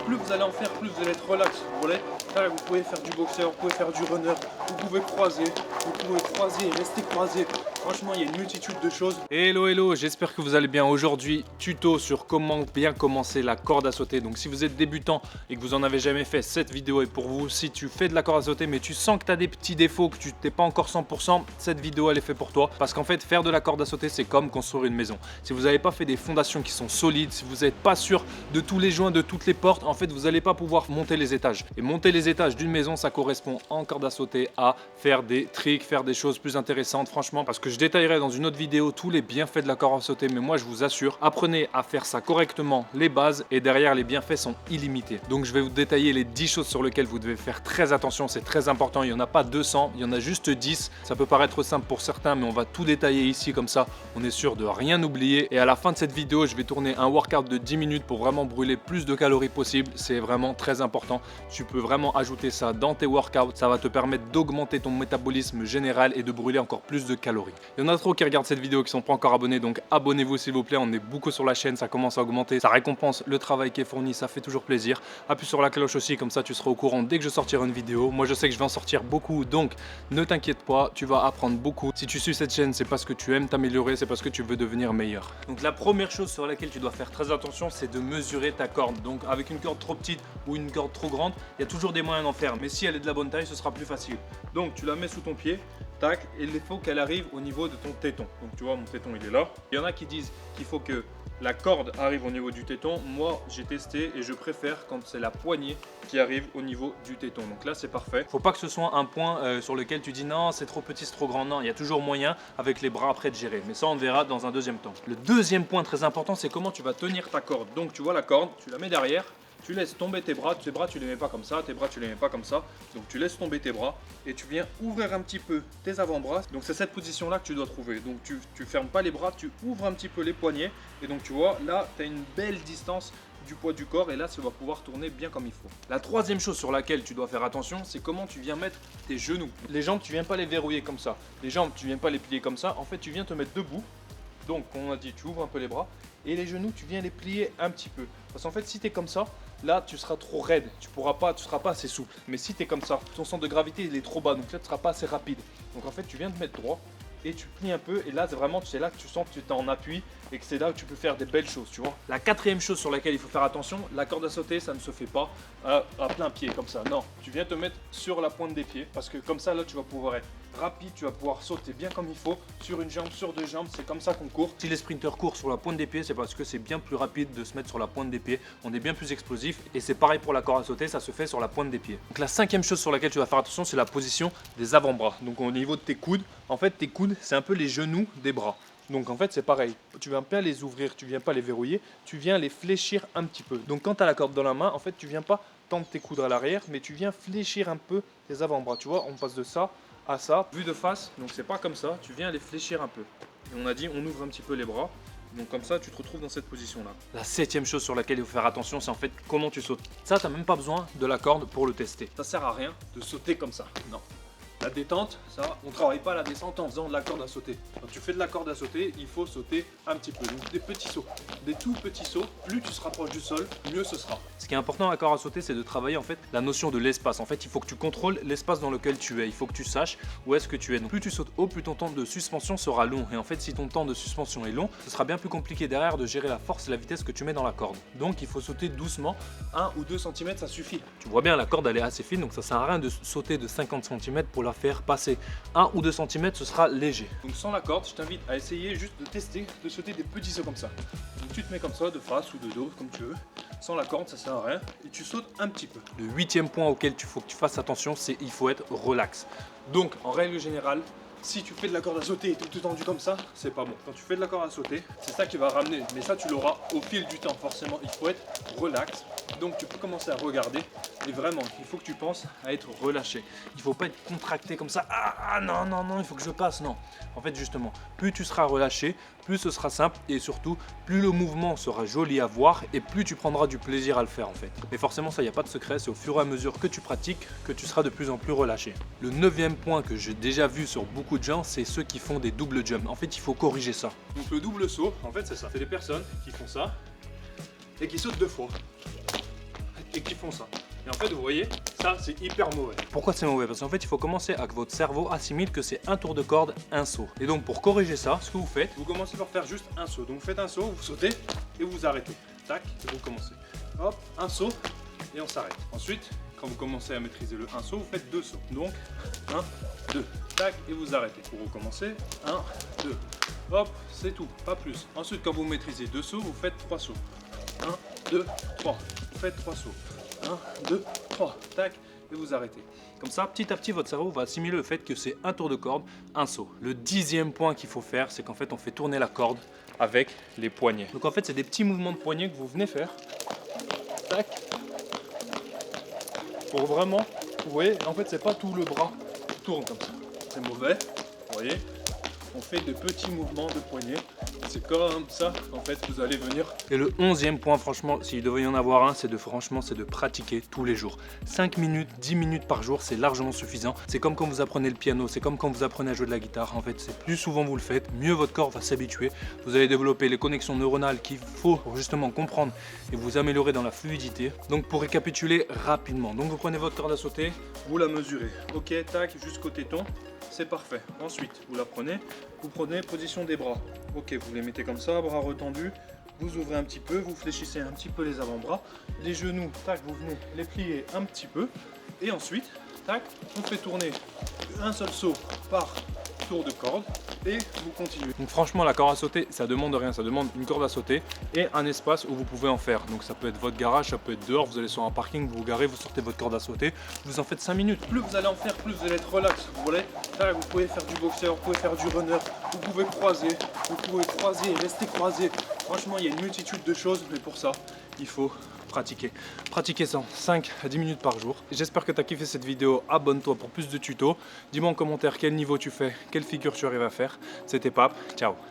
plus vous allez en faire, plus vous allez être relax. Vous voyez, là, vous pouvez faire du boxeur, vous pouvez faire du runner, vous pouvez croiser et rester croisé. Franchement, il y a une multitude de choses. Hello, hello, j'espère que vous allez bien. Aujourd'hui, tuto sur comment bien commencer la corde à sauter. Donc si vous êtes débutant et que vous en avez jamais fait, cette vidéo est pour vous. Si tu fais de la corde à sauter mais tu sens que tu as des petits défauts, que tu n'es pas encore 100%, cette vidéo elle est faite pour toi. Parce qu'en fait, faire de la corde à sauter, c'est comme construire une maison. Si vous n'avez pas fait des fondations qui sont solides, si vous n'êtes pas sûr de tous les joints, de toutes les portes, en fait, vous n'allez pas pouvoir monter les étages. Et monter les étages d'une maison, ça correspond en corde à sauter à faire des tricks, faire des choses plus intéressantes, franchement, parce que je détaillerai dans une autre vidéo tous les bienfaits de la corde à sauter, mais moi je vous assure, apprenez à faire ça correctement, les bases, et derrière les bienfaits sont illimités. Donc je vais vous détailler les 10 choses sur lesquelles vous devez faire très attention, c'est très important, il n'y en a pas 200, il y en a juste 10, ça peut paraître simple pour certains, mais on va tout détailler ici, comme ça on est sûr de rien oublier. Et à la fin de cette vidéo, je vais tourner un workout de 10 minutes pour vraiment brûler plus de calories possible, c'est vraiment très important. Tu peux vraiment ajouter ça dans tes workouts, ça va te permettre d'augmenter ton métabolisme général et de brûler encore plus de calories. Il y en a trop qui regardent cette vidéo qui sont pas encore abonnés, donc abonnez-vous s'il vous plaît, on est beaucoup sur la chaîne, ça commence à augmenter, ça récompense le travail qui est fourni, ça fait toujours plaisir. Appuie sur la cloche aussi, comme ça tu seras au courant dès que je sortirai une vidéo. Moi je sais que je vais en sortir beaucoup, donc ne t'inquiète pas, tu vas apprendre beaucoup. Si tu suis cette chaîne, c'est parce que tu aimes t'améliorer, c'est parce que tu veux devenir meilleur. Donc la première chose sur laquelle tu dois faire très attention, c'est de mesurer ta corde. Donc avec une corde trop petite ou une corde trop grande, il y a toujours des moyens d'en faire, mais si elle est de la bonne taille, ce sera plus facile. Donc tu la mets sous ton pied, tac, et il faut qu'elle arrive au niveau de ton téton. Donc tu vois, mon téton il est là. Il y en a qui disent qu'il faut que la corde arrive au niveau du téton. Moi j'ai testé et je préfère quand c'est la poignée qui arrive au niveau du téton. Donc là c'est parfait. Faut pas que ce soit un point sur lequel tu dis non c'est trop petit, c'est trop grand. Non, il y a toujours moyen avec les bras après de gérer. Mais ça on verra dans un deuxième temps. Le deuxième point très important, c'est comment tu vas tenir ta corde. Donc tu vois la corde, tu la mets derrière. Tu laisses tomber tes bras tu les mets pas comme ça, tes bras tu les mets pas comme ça. Donc tu laisses tomber tes bras et tu viens ouvrir un petit peu tes avant-bras. Donc c'est cette position là que tu dois trouver. Donc tu fermes pas les bras, tu ouvres un petit peu les poignets. Et donc tu vois, là tu as une belle distance du poids du corps et là tu vas pouvoir tourner bien comme il faut. La troisième chose sur laquelle tu dois faire attention, c'est comment tu viens mettre tes genoux. Les jambes, tu viens pas les verrouiller comme ça. Les jambes, tu viens pas les plier comme ça. En fait, tu viens te mettre debout. Donc, comme on a dit, tu ouvres un peu les bras et les genoux, tu viens les plier un petit peu. Parce qu'en fait, si tu es comme ça, là, tu seras trop raide. Tu seras pas assez souple. Mais si tu es comme ça, ton centre de gravité, il est trop bas. Donc là, tu ne seras pas assez rapide. Donc en fait, tu viens te mettre droit et tu plies un peu. Et là, c'est là que tu sens que tu es en appui et que c'est là que tu peux faire des belles choses, tu vois. La quatrième chose sur laquelle il faut faire attention, la corde à sauter, ça ne se fait pas à plein pied comme ça. Non, tu viens te mettre sur la pointe des pieds parce que comme ça, là, tu vas pouvoir être rapide, tu vas pouvoir sauter bien comme il faut sur une jambe, sur deux jambes, c'est comme ça qu'on court. Si les sprinteurs courent sur la pointe des pieds, c'est parce que c'est bien plus rapide de se mettre sur la pointe des pieds, on est bien plus explosif et c'est pareil pour la corde à sauter, ça se fait sur la pointe des pieds. Donc la cinquième chose sur laquelle tu vas faire attention, c'est la position des avant-bras. Donc au niveau de tes coudes, en fait tes coudes c'est un peu les genoux des bras. Donc en fait c'est pareil, tu viens bien les ouvrir, tu viens pas les verrouiller, tu viens les fléchir un petit peu. Donc quand tu as la corde dans la main, en fait tu viens pas tendre tes coudes à l'arrière, mais tu viens fléchir un peu tes avant-bras. Tu vois, on passe de ça à ça, vu de face, donc c'est pas comme ça, tu viens les fléchir un peu. Et on a dit on ouvre un petit peu les bras, donc comme ça tu te retrouves dans cette position là. La septième chose sur laquelle il faut faire attention, c'est en fait comment tu sautes. Ça t'as même pas besoin de la corde pour le tester. Ça sert à rien de sauter comme ça, non. La détente, ça, on travaille pas la descente en faisant de la corde à sauter. Quand tu fais de la corde à sauter, il faut sauter un petit peu. Donc des petits sauts, des tout petits sauts. Plus tu se rapproches du sol, mieux ce sera. Ce qui est important à la corde à sauter, c'est de travailler en fait la notion de l'espace. En fait, il faut que tu contrôles l'espace dans lequel tu es. Il faut que tu saches où est-ce que tu es. Donc plus tu sautes haut, plus ton temps de suspension sera long. Et en fait, si ton temps de suspension est long, ce sera bien plus compliqué derrière de gérer la force et la vitesse que tu mets dans la corde. Donc il faut sauter doucement. 1 ou 2 cm, ça suffit. Tu vois bien, la corde elle est assez fine, donc ça sert à rien de sauter de 50 cm pour la faire passer 1 ou 2 cm, ce sera léger. Donc sans la corde, je t'invite à essayer juste de tester, de sauter des petits sauts comme ça. Donc tu te mets comme ça, de face ou de dos, comme tu veux. Sans la corde, ça sert à rien. Et tu sautes un petit peu. Le huitième point auquel il faut que tu fasses attention, c'est il faut être relax. Donc en règle générale, si tu fais de la corde à sauter et tout tendu comme ça, c'est pas bon. Quand tu fais de la corde à sauter, c'est ça qui va ramener. Mais ça, tu l'auras au fil du temps, forcément. Il faut être relax. Donc tu peux commencer à regarder. Et vraiment, il faut que tu penses à être relâché. Il ne faut pas être contracté comme ça. Ah non, non, non, il faut que je passe. Non. En fait, justement, plus tu seras relâché, plus ce sera simple. Et surtout, plus le mouvement sera joli à voir et plus tu prendras du plaisir à le faire en fait. Mais forcément, ça, il n'y a pas de secret. C'est au fur et à mesure que tu pratiques que tu seras de plus en plus relâché. Le neuvième point que j'ai déjà vu sur beaucoup de gens, c'est ceux qui font des doubles jumps. En fait, il faut corriger ça. Donc le double saut, en fait, c'est ça. C'est des personnes qui font ça et qui sautent 2 fois. Et et qui font ça. Et en fait, vous voyez, ça c'est hyper mauvais. Pourquoi c'est mauvais? Parce qu'en fait, il faut commencer à que votre cerveau assimile que c'est un tour de corde, un saut. Et donc pour corriger ça, ce que vous faites, vous commencez par faire juste un saut. Donc vous faites un saut, vous sautez et vous arrêtez. Tac, et vous commencez. Hop, un saut et on s'arrête. Ensuite, quand vous commencez à maîtriser le un saut, vous faites deux sauts. Donc 1, 2, tac, et vous arrêtez. Pour recommencer, 1, 2. Hop, c'est tout, pas plus. Ensuite, quand vous maîtrisez deux sauts, vous faites trois sauts. 1, 2, 3. Vous faites trois sauts. 1, 2, 3. Tac, et vous arrêtez. Comme ça, petit à petit, votre cerveau va assimiler le fait que c'est un tour de corde, un saut. Le 10e point qu'il faut faire, c'est qu'en fait, on fait tourner la corde avec les poignets. Donc en fait, c'est des petits mouvements de poignets que vous venez faire. Tac. Pour vraiment, vous voyez, en fait, c'est pas tout le bras qui tourne comme ça. C'est mauvais, vous voyez. On fait de petits mouvements de poignet. C'est comme ça, en fait, vous allez venir. Et le 11e point, franchement, s'il devait y en avoir un, c'est de pratiquer tous les jours. 5 minutes, 10 minutes par jour, c'est largement suffisant. C'est comme quand vous apprenez le piano, c'est comme quand vous apprenez à jouer de la guitare. En fait, c'est plus souvent vous le faites, mieux votre corps va s'habituer. Vous allez développer les connexions neuronales qu'il faut pour justement comprendre et vous améliorer dans la fluidité. Donc, pour récapituler rapidement, donc vous prenez votre corde à sauter, vous la mesurez. Ok, tac, jusqu'au téton. C'est parfait. Ensuite, vous la prenez, vous prenez position des bras. Ok, vous les mettez comme ça, bras retendus, vous ouvrez un petit peu, vous fléchissez un petit peu les avant-bras, les genoux, tac, vous venez les plier un petit peu, et ensuite, tac, on fait tourner un seul saut par tour de corde, et vous continuez. Donc franchement, la corde à sauter, ça demande rien, ça demande une corde à sauter et un espace où vous pouvez en faire. Donc ça peut être votre garage, ça peut être dehors, vous allez sur un parking, vous vous garez, vous sortez votre corde à sauter, vous en faites 5 minutes. Plus vous allez en faire, plus vous allez être relax. Vous voyez, là, vous pouvez faire du boxeur, vous pouvez faire du runner, vous pouvez croiser et rester croisé. Franchement, il y a une multitude de choses, mais pour ça, il faut pratiquer. Pratiquez ça 5 à 10 minutes par jour. J'espère que tu as kiffé cette vidéo. Abonne-toi pour plus de tutos. Dis-moi en commentaire quel niveau tu fais, quelle figure tu arrives à faire. C'était Pape. Ciao.